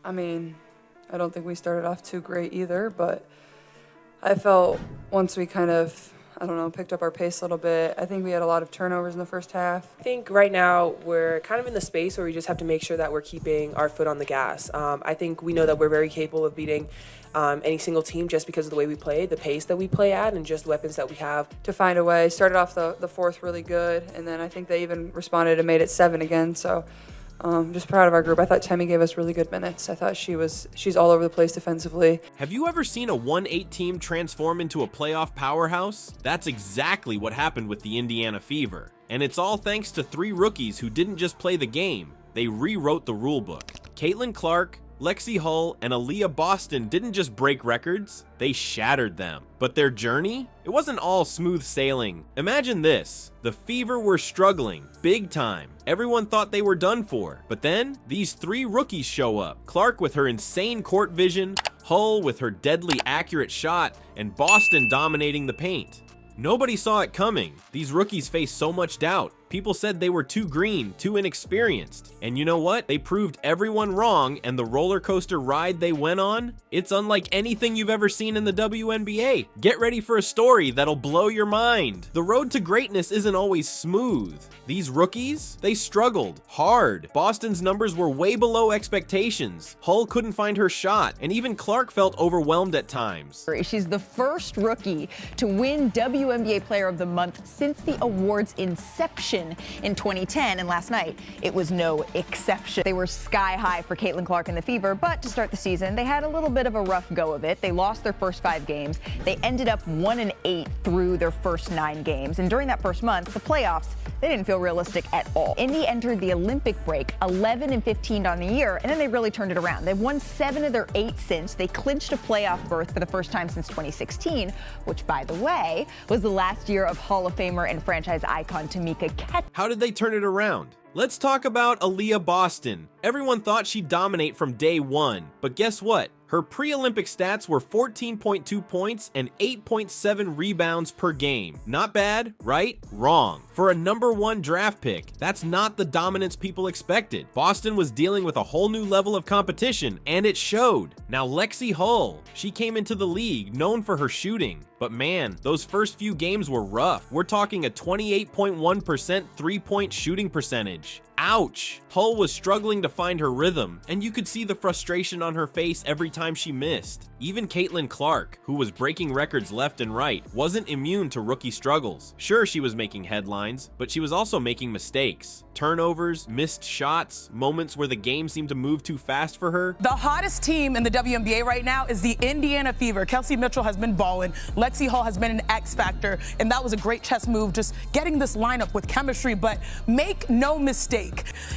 I mean, I don't think we started off too great either, but I felt once we kind of, I don't know, picked up our pace a little bit. I think we had a lot of turnovers in the first half. I think right now we're kind of in the space where we just have to make sure that we're keeping our foot on the gas. I think we know that we're very capable of beating any single team just because of the way we play, the pace that we play at, and just the weapons that we have. To find a way, started off the fourth really good, and then I think they even responded and made it 7 again, so just proud of our group. I thought Temi gave us really good minutes. I thought she's all over the place defensively. Have you ever seen a 1-8 team transform into a playoff powerhouse? That's exactly what happened with the Indiana Fever. And it's all thanks to 3 rookies who didn't just play the game, they rewrote the rulebook. Caitlin Clark, Lexie Hull, and Aliyah Boston didn't just break records, they shattered them. But their journey? It wasn't all smooth sailing. Imagine this, the Fever were struggling, big time. Everyone thought they were done for. But then, these 3 rookies show up. Clark with her insane court vision, Hull with her deadly accurate shot, and Boston dominating the paint. Nobody saw it coming. These rookies faced so much doubt. People said they were too green, too inexperienced. And you know what? They proved everyone wrong, and the roller coaster ride they went on, it's unlike anything you've ever seen in the WNBA. Get ready for a story that'll blow your mind. The road to greatness isn't always smooth. These rookies, they struggled hard. Boston's numbers were way below expectations. Hull couldn't find her shot, and even Clark felt overwhelmed at times. She's the first rookie to win WNBA Player of the Month since the award's inception in 2010, and last night it was no exception. They were sky high for Caitlin Clark and the Fever, but to start the season, they had a little bit of a rough go of it. They lost their first 5 games. They ended up 1-8 through their first 9 games, and during that first month, the playoffs, they didn't feel realistic at all. Indy entered the Olympic break 11-15 on the year, and then they really turned it around. They've won 7 of their 8 since. They clinched a playoff berth for the first time since 2016, which, by the way, was the last year of Hall of Famer and franchise icon Tamika Catchings. How did they turn it around? Let's talk about Aliyah Boston. Everyone thought she'd dominate from day one, but guess what? Her pre-Olympic stats were 14.2 points and 8.7 rebounds per game. Not bad, right? Wrong. For a #1 draft pick, that's not the dominance people expected. Boston was dealing with a whole new level of competition, and it showed. Now Lexie Hull, she came into the league known for her shooting, but man, those first few games were rough. We're talking a 28.1% three-point shooting percentage. Ouch! Hull was struggling to find her rhythm, and you could see the frustration on her face every time she missed. Even Caitlin Clark, who was breaking records left and right, wasn't immune to rookie struggles. Sure, she was making headlines, but she was also making mistakes. Turnovers, missed shots, moments where the game seemed to move too fast for her. The hottest team in the WNBA right now is the Indiana Fever. Kelsey Mitchell has been balling. Lexie Hull has been an X factor, and that was a great chess move, just getting this lineup with chemistry, but make no mistake.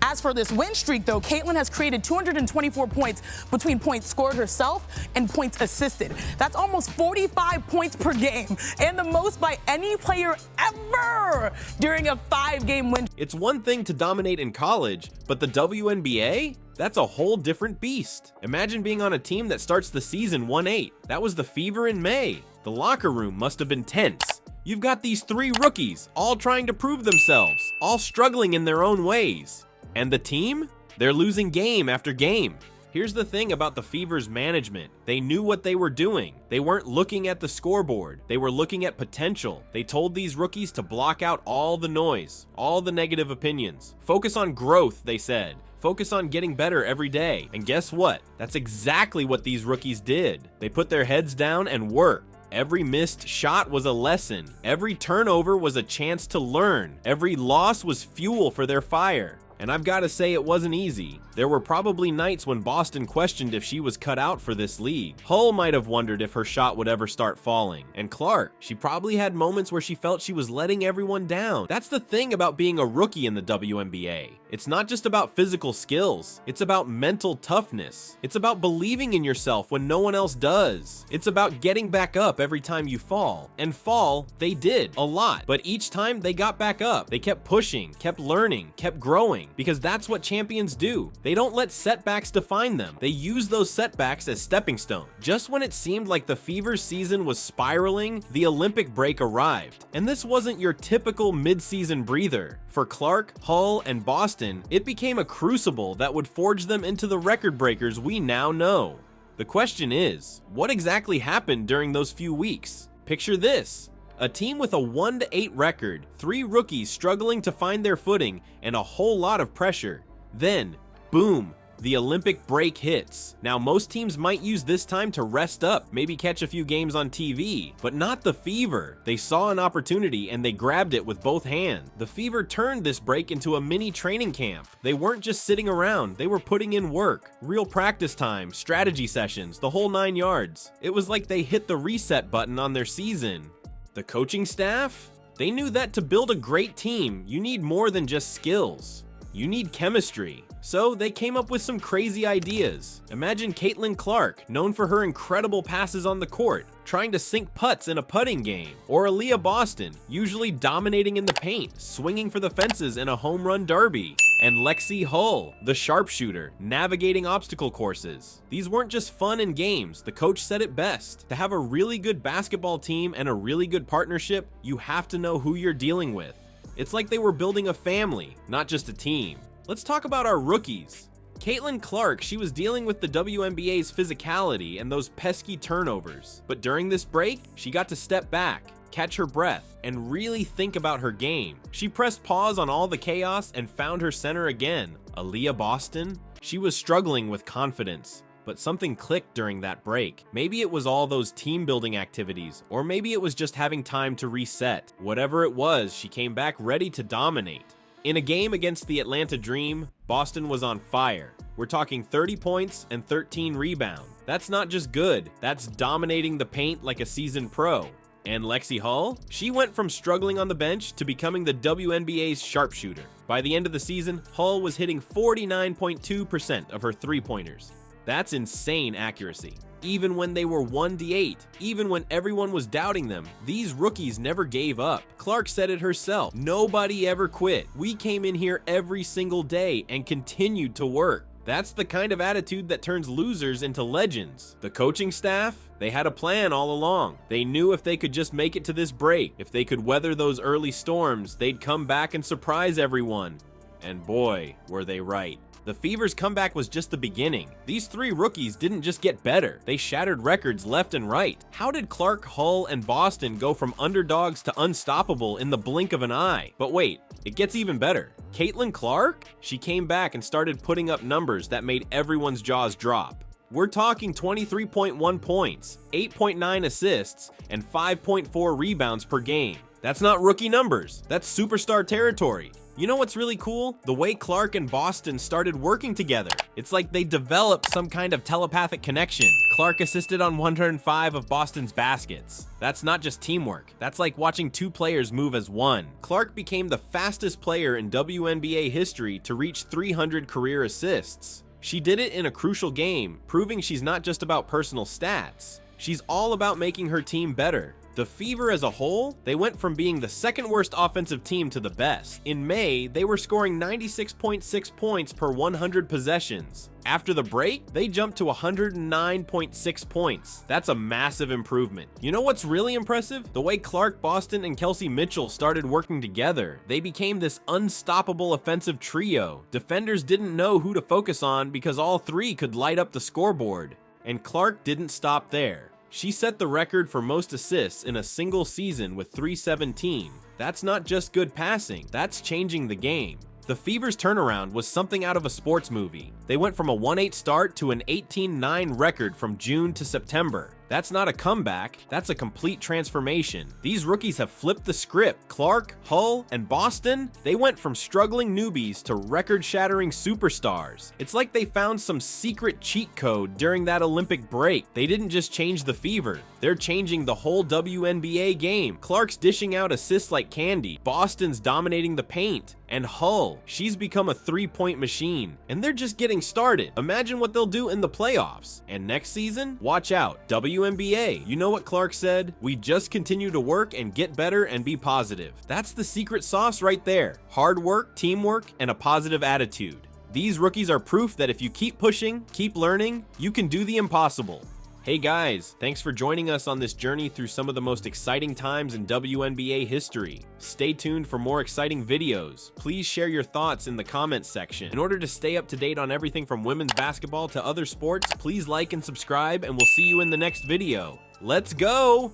As for this win streak, though, Caitlin has created 224 points between points scored herself and points assisted. That's almost 45 points per game, and the most by any player ever during a 5-game win. It's one thing to dominate in college, but the WNBA? That's a whole different beast. Imagine being on a team that starts the season 1-8. That was the Fever in May. The locker room must have been tense. You've got these 3 rookies, all trying to prove themselves, all struggling in their own ways. And the team? They're losing game after game. Here's the thing about the Fever's management. They knew what they were doing. They weren't looking at the scoreboard. They were looking at potential. They told these rookies to block out all the noise, all the negative opinions. Focus on growth, they said. Focus on getting better every day. And guess what? That's exactly what these rookies did. They put their heads down and worked. Every missed shot was a lesson. Every turnover was a chance to learn. Every loss was fuel for their fire. And I've got to say, it wasn't easy. There were probably nights when Boston questioned if she was cut out for this league. Hull might have wondered if her shot would ever start falling. And Clark, she probably had moments where she felt she was letting everyone down. That's the thing about being a rookie in the WNBA. It's not just about physical skills. It's about mental toughness. It's about believing in yourself when no one else does. It's about getting back up every time you fall. And fall, they did a lot. But each time they got back up, they kept pushing, kept learning, kept growing. because that's what champions do. They don't let setbacks define them. They use those setbacks as stepping stones. Just when it seemed like the Fever's season was spiraling, the Olympic break arrived. And this wasn't your typical mid-season breather. For Clark, Hull, and Boston, it became a crucible that would forge them into the record breakers we now know. The question is, what exactly happened during those few weeks? Picture this. A team with a 1-8 record, 3 rookies struggling to find their footing, and a whole lot of pressure. Then, boom, the Olympic break hits. Now, most teams might use this time to rest up, maybe catch a few games on TV, but not the Fever. They saw an opportunity and they grabbed it with both hands. The Fever turned this break into a mini training camp. They weren't just sitting around, they were putting in work. Real practice time, strategy sessions, the whole 9 yards. It was like they hit the reset button on their season. The coaching staff? They knew that to build a great team, you need more than just skills. You need chemistry. So they came up with some crazy ideas. Imagine Caitlin Clark, known for her incredible passes on the court, trying to sink putts in a putting game. Or Aliyah Boston, usually dominating in the paint, swinging for the fences in a home run derby. And Lexie Hull, the sharpshooter, navigating obstacle courses. These weren't just fun and games. The coach said it best. To have a really good basketball team and a really good partnership, you have to know who you're dealing with. It's like they were building a family, not just a team. Let's talk about our rookies. Caitlin Clark, she was dealing with the WNBA's physicality and those pesky turnovers. But during this break, she got to step back, catch her breath, and really think about her game. She pressed pause on all the chaos and found her center again. Aliyah Boston, she was struggling with confidence. But something clicked during that break. Maybe it was all those team building activities, or maybe it was just having time to reset. Whatever it was, she came back ready to dominate. In a game against the Atlanta Dream, Boston was on fire. We're talking 30 points and 13 rebounds. That's not just good, that's dominating the paint like a seasoned pro. And Lexie Hull? She went from struggling on the bench to becoming the WNBA's sharpshooter. By the end of the season, Hull was hitting 49.2% of her three-pointers. That's insane accuracy. Even when they were 1-8, even when everyone was doubting them, these rookies never gave up. Clark said it herself, nobody ever quit. We came in here every single day and continued to work. That's the kind of attitude that turns losers into legends. The coaching staff, they had a plan all along. They knew if they could just make it to this break, if they could weather those early storms, they'd come back and surprise everyone. And boy, were they right. The Fever's comeback was just the beginning. These 3 rookies didn't just get better, they shattered records left and right. How did Clark, Hull, and Boston go from underdogs to unstoppable in the blink of an eye? But wait, it gets even better. Caitlin Clark? She came back and started putting up numbers that made everyone's jaws drop. We're talking 23.1 points, 8.9 assists, and 5.4 rebounds per game. That's not rookie numbers, that's superstar territory. You know what's really cool? The way Clark and Boston started working together. It's like they developed some kind of telepathic connection. Clark assisted on 105 of Boston's baskets. That's not just teamwork. That's like watching 2 players move as one. Clark became the fastest player in WNBA history to reach 300 career assists. She did it in a crucial game, proving she's not just about personal stats. She's all about making her team better. The Fever as a whole, they went from being the second worst offensive team to the best. In May, they were scoring 96.6 points per 100 possessions. After the break, they jumped to 109.6 points. That's a massive improvement. You know what's really impressive? The way Clark, Boston, and Kelsey Mitchell started working together. They became this unstoppable offensive trio. Defenders didn't know who to focus on because all 3 could light up the scoreboard. And Clark didn't stop there. She set the record for most assists in a single season with 317. That's not just good passing, that's changing the game. The Fever's turnaround was something out of a sports movie. They went from a 1-8 start to an 18-9 record from June to September. That's not a comeback, that's a complete transformation. These rookies have flipped the script. Clark, Hull, and Boston, they went from struggling newbies to record-shattering superstars. It's like they found some secret cheat code during that Olympic break. They didn't just change the Fever, they're changing the whole WNBA game. Clark's dishing out assists like candy, Boston's dominating the paint, and Hull, she's become a 3-point machine. And they're just getting started. Imagine what they'll do in the playoffs. And next season, watch out, WNBA WNBA. You know what Clark said? We just continue to work and get better and be positive. That's the secret sauce right there. Hard work, teamwork, and a positive attitude. These rookies are proof that if you keep pushing, keep learning, you can do the impossible. Hey guys, thanks for joining us on this journey through some of the most exciting times in WNBA history. Stay tuned for more exciting videos. Please share your thoughts in the comments section. In order to stay up to date on everything from women's basketball to other sports, please like and subscribe, and we'll see you in the next video. Let's go!